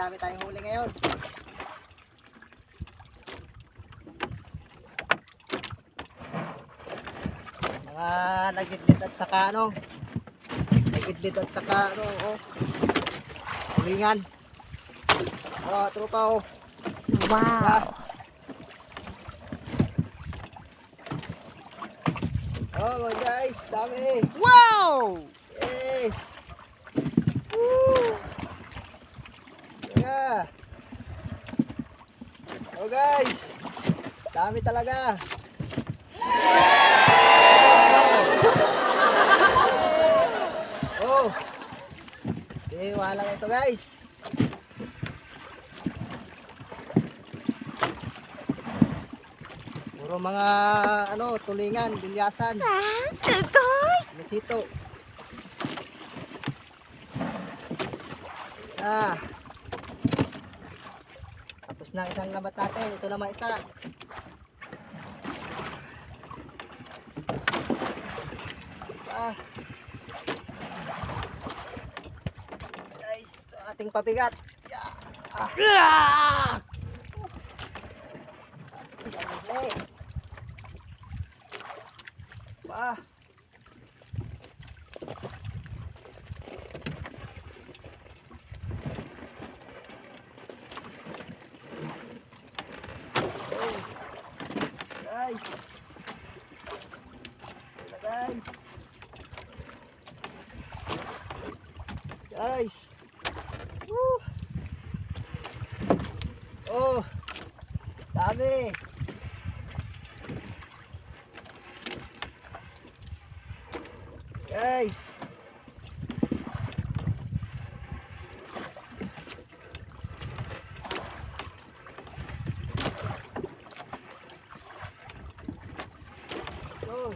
Dami tayong huli ngayon. Mga nagidlit at saka ano. Nagidlit at saka ano. Oh. Hulingan. Oh, tropa oh. Wow. Oh my guys, dami. Wow! Yes. Woo. Yeah. Oh guys, dami talaga. Oh. Okay, wala ito guys. Puro mga ano, tulingan, bilyasan. Ah, sugoi! Masito. Ah. Tapos na isang labat natin. Ito naman isa. Ah. Guys, ito ang ating pabigat. Yeah. Ah. Sige. Pa. Oh. Guys. Wala guys. Guys. Woo. Oh. Dami. Guys. So.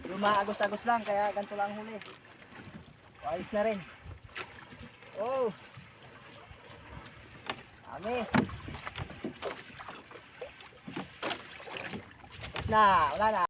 Lumaagos-agos lang kaya ganito lang huli. Ayos na rin. Oh. Dami. Tapos na, wala na.